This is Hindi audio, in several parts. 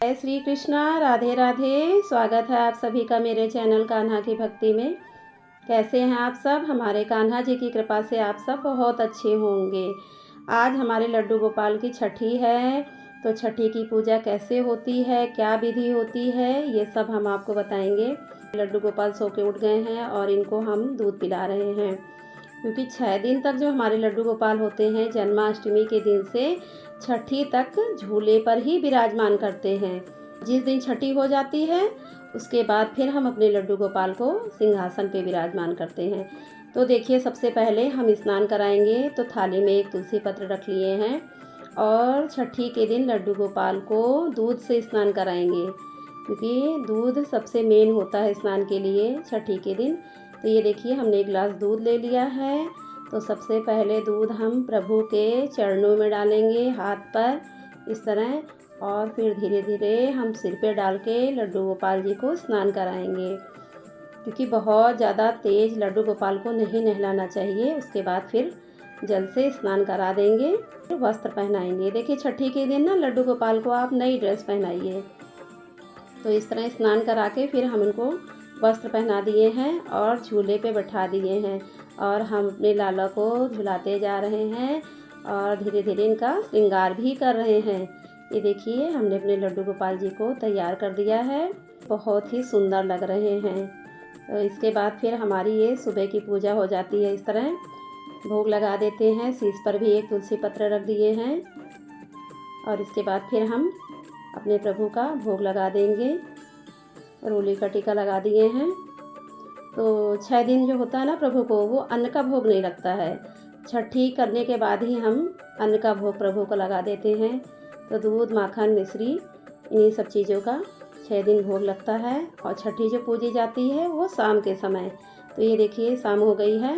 जय श्री कृष्णा, राधे राधे। स्वागत है आप सभी का मेरे चैनल कान्हा की भक्ति में। कैसे हैं आप सब? हमारे कान्हा जी की कृपा से आप सब बहुत अच्छे होंगे। आज हमारे लड्डू गोपाल की छठी है, तो छठी की पूजा कैसे होती है, क्या विधि होती है, ये सब हम आपको बताएंगे। लड्डू गोपाल सो के उठ गए हैं और इनको हम दूध पिला रहे हैं, क्योंकि 6 दिन तक जो हमारे लड्डू गोपाल होते हैं, जन्माष्टमी के दिन से छठी तक झूले पर ही विराजमान करते हैं। जिस दिन छठी हो जाती है उसके बाद फिर हम अपने लड्डू गोपाल को सिंहासन पे विराजमान करते हैं। तो देखिए, सबसे पहले हम स्नान कराएंगे, तो थाली में एक तुलसी पत्र रख लिए हैं और छठी के दिन लड्डू गोपाल को दूध से स्नान कराएंगे, क्योंकि दूध सबसे मेन होता है स्नान के लिए छठी के दिन। तो ये देखिए, हमने एक गिलास दूध ले लिया है। तो सबसे पहले दूध हम प्रभु के चरणों में डालेंगे, हाथ पर इस तरह, और फिर धीरे धीरे हम सिर पे डाल के लड्डू गोपाल जी को स्नान कराएंगे, क्योंकि बहुत ज़्यादा तेज़ लड्डू गोपाल को नहीं नहलाना चाहिए। उसके बाद फिर जल से स्नान करा देंगे, फिर वस्त्र पहनाएंगे। देखिए, छठी के दिन ना लड्डू गोपाल को आप नई ड्रेस पहनाइए। तो इस तरह स्नान करा के फिर हम उनको वस्त्र पहना दिए हैं और झूले पे बैठा दिए हैं, और हम अपने लाला को झुलाते जा रहे हैं और धीरे धीरे इनका श्रृंगार भी कर रहे हैं। ये देखिए, हमने अपने लड्डू गोपाल जी को तैयार कर दिया है, बहुत ही सुंदर लग रहे हैं। तो इसके बाद फिर हमारी ये सुबह की पूजा हो जाती है। इस तरह भोग लगा देते हैं, शीश पर भी एक तुलसी पत्र रख दिए हैं, और इसके बाद फिर हम अपने प्रभु का भोग लगा देंगे। रोली का टीका लगा दिए हैं। तो 6 दिन जो होता है ना प्रभु को, वो अन्न का भोग नहीं लगता है। छठी करने के बाद ही हम अन्न का भोग प्रभु को लगा देते हैं। तो दूध, माखन, मिश्री, इन्हीं सब चीज़ों का 6 दिन भोग लगता है। और छठी जो पूजी जाती है वो शाम के समय। तो ये देखिए, शाम हो गई है।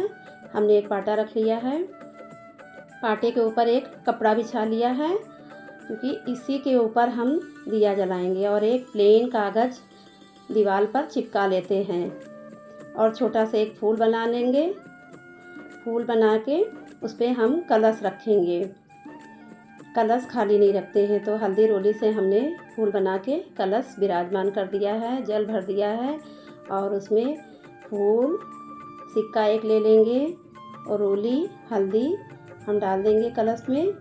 हमने एक पाटा रख लिया है, पाटे के ऊपर एक कपड़ा बिछा लिया है, क्योंकि इसी के ऊपर हम दिया जलाएंगे, और एक प्लेन कागज़ दीवार पर चिपका लेते हैं, और छोटा सा एक फूल बना लेंगे। फूल बना के उस पर हम कलश रखेंगे। कलश खाली नहीं रखते हैं, तो हल्दी रोली से हमने फूल बना के कलश विराजमान कर दिया है, जल भर दिया है, और उसमें फूल, सिक्का एक ले लेंगे, और रोली, हल्दी हम डाल देंगे कलश में।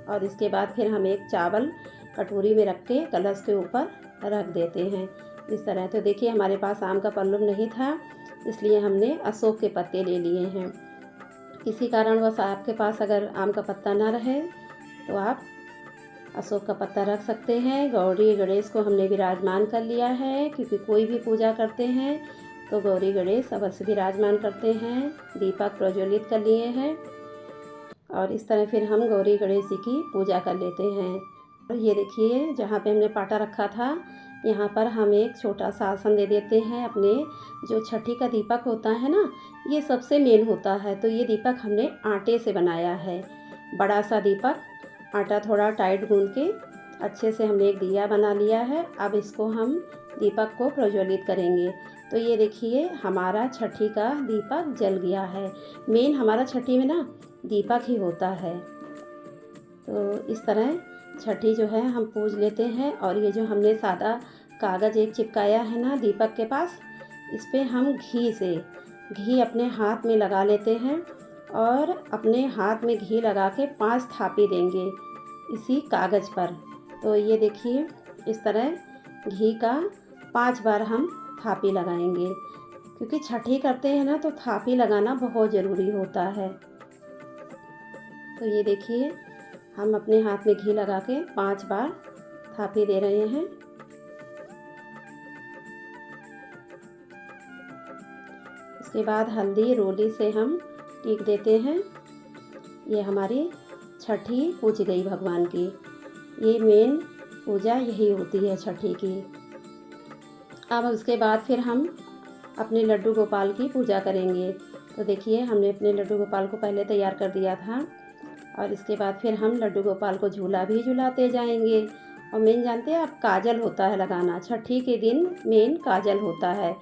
और इसके बाद फिर हम एक चावल कटोरी में रख के कलश के ऊपर रख देते हैं इस तरह। तो देखिए, हमारे पास आम का पल्लव नहीं था, इसलिए हमने अशोक के पत्ते ले लिए हैं। किसी कारणवश आपके पास अगर आम का पत्ता ना रहे तो आप अशोक का पत्ता रख सकते हैं। गौरी गणेश को हमने विराजमान कर लिया है, क्योंकि कोई भी पूजा करते हैं तो गौरी गणेश अवश्य विराजमान करते हैं। दीपक प्रज्वलित कर लिए हैं, और इस तरह फिर हम गौरी गणेश जी की पूजा कर लेते हैं। और ये देखिए, जहाँ पे हमने पाटा रखा था, यहाँ पर हम एक छोटा सा आसन दे देते हैं। अपने जो छठी का दीपक होता है ना, ये सबसे मेन होता है। तो ये दीपक हमने आटे से बनाया है, बड़ा सा दीपक। आटा थोड़ा टाइट गूंद के अच्छे से हमने एक दिया बना लिया है। अब इसको हम दीपक को प्रज्वलित करेंगे। तो ये देखिए, हमारा छठी का दीपक जल गया है। मेन हमारा छठी में ना दीपक ही होता है। तो इस तरह छठी जो है हम पूज लेते हैं। और ये जो हमने सादा कागज़ एक चिपकाया है ना दीपक के पास, इस पर हम घी अपने हाथ में लगा लेते हैं, और अपने हाथ में घी लगा के 5 थापी देंगे इसी कागज़ पर। तो ये देखिए, इस तरह घी का 5 बार हम थापी लगाएंगे, क्योंकि छठी करते हैं ना तो थापी लगाना बहुत ज़रूरी होता है। तो ये देखिए, हम अपने हाथ में घी लगा के 5 बार थापी दे रहे हैं। इसके बाद हल्दी रोली से हम टीक देते हैं। ये हमारी छठी पूज गई भगवान की। ये मेन पूजा यही होती है छठी की। अब उसके बाद फिर हम अपने लड्डू गोपाल की पूजा करेंगे। तो देखिए, हमने अपने लड्डू गोपाल को पहले तैयार कर दिया था, और इसके बाद फिर हम लड्डू गोपाल को झूला भी झुलाते जाएंगे। और मेन जानते हैं आप, काजल होता है लगाना, छठी के दिन मेन काजल होता है।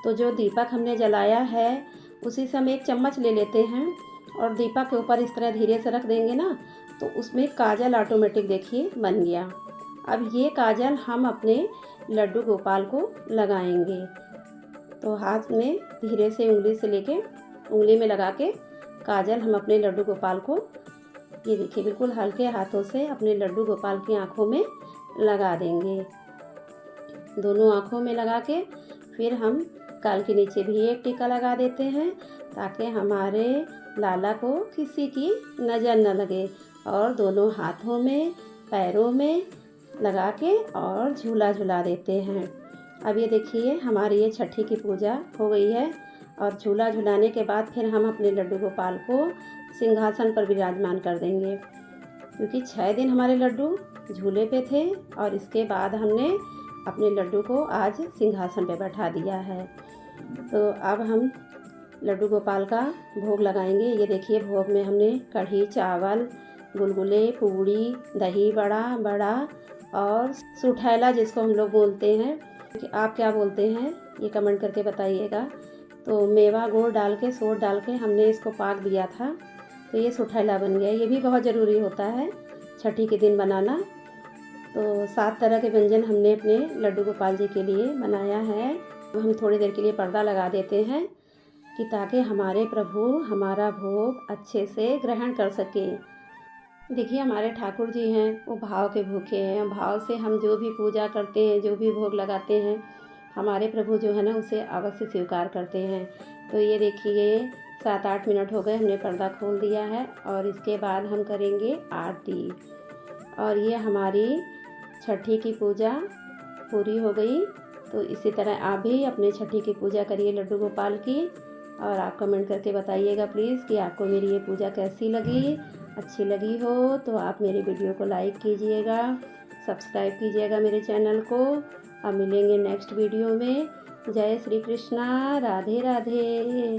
तो जो दीपक हमने जलाया है उसी से हम एक चम्मच ले लेते हैं, और दीपक के ऊपर इस तरह धीरे से रख देंगे ना, तो उसमें काजल ऑटोमेटिक देखिए बन गया। अब ये काजल हम अपने लड्डू गोपाल को लगाएंगे। तो हाथ में धीरे से उंगली से लेके उंगली में लगा के काजल हम अपने लड्डू गोपाल को, ये देखिए, बिल्कुल हल्के हाथों से अपने लड्डू गोपाल की आँखों में लगा देंगे। दोनों आँखों में लगा के फिर हम गाल के नीचे भी एक टीका लगा देते हैं, ताकि हमारे लाला को किसी की नज़र न लगे। और दोनों हाथों में पैरों में लगा के और झूला झुला देते हैं। अब ये देखिए, हमारी ये छठी की पूजा हो गई है। और झूला झुलाने के बाद फिर हम अपने लड्डू गोपाल को सिंहासन पर विराजमान कर देंगे, क्योंकि 6 दिन हमारे लड्डू झूले पे थे और इसके बाद हमने अपने लड्डू को आज सिंहासन पे बैठा दिया है। तो अब हम लड्डू गोपाल का भोग लगाएंगे। ये देखिए, भोग में हमने कढ़ी चावल, गुलगुले, पूड़ी, दही बड़ा और सुठैला जिसको हम लोग बोलते हैं, आप क्या बोलते हैं ये कमेंट करके बताइएगा। तो मेवा गुड़ डाल के, सोड डाल के हमने इसको पाक दिया था, तो ये सुठैला बन गया। ये भी बहुत ज़रूरी होता है छठी के दिन बनाना। तो 7 तरह के व्यंजन हमने अपने लड्डू गोपाल जी के लिए बनाया है। हम थोड़ी देर के लिए पर्दा लगा देते हैं कि ताकि हमारे प्रभु हमारा भोग अच्छे से ग्रहण कर सकें। देखिए, हमारे ठाकुर जी हैं वो भाव के भूखे हैं। भाव से हम जो भी पूजा करते हैं, जो भी भोग लगाते हैं, हमारे प्रभु जो है ना उसे अवश्य स्वीकार करते हैं। तो ये देखिए, 7-8 मिनट हो गए, हमने पर्दा खोल दिया है और इसके बाद हम करेंगे आरती। और ये हमारी छठी की पूजा पूरी हो गई। तो इसी तरह आप भी अपने छठी की पूजा करिए लड्डू गोपाल की। और आप कमेंट करके बताइएगा प्लीज़ कि आपको मेरी ये पूजा कैसी लगी। अच्छी लगी हो तो आप मेरे वीडियो को लाइक कीजिएगा, सब्सक्राइब कीजिएगा मेरे चैनल को। अब मिलेंगे नेक्स्ट वीडियो में। जय श्री कृष्णा, राधे राधे।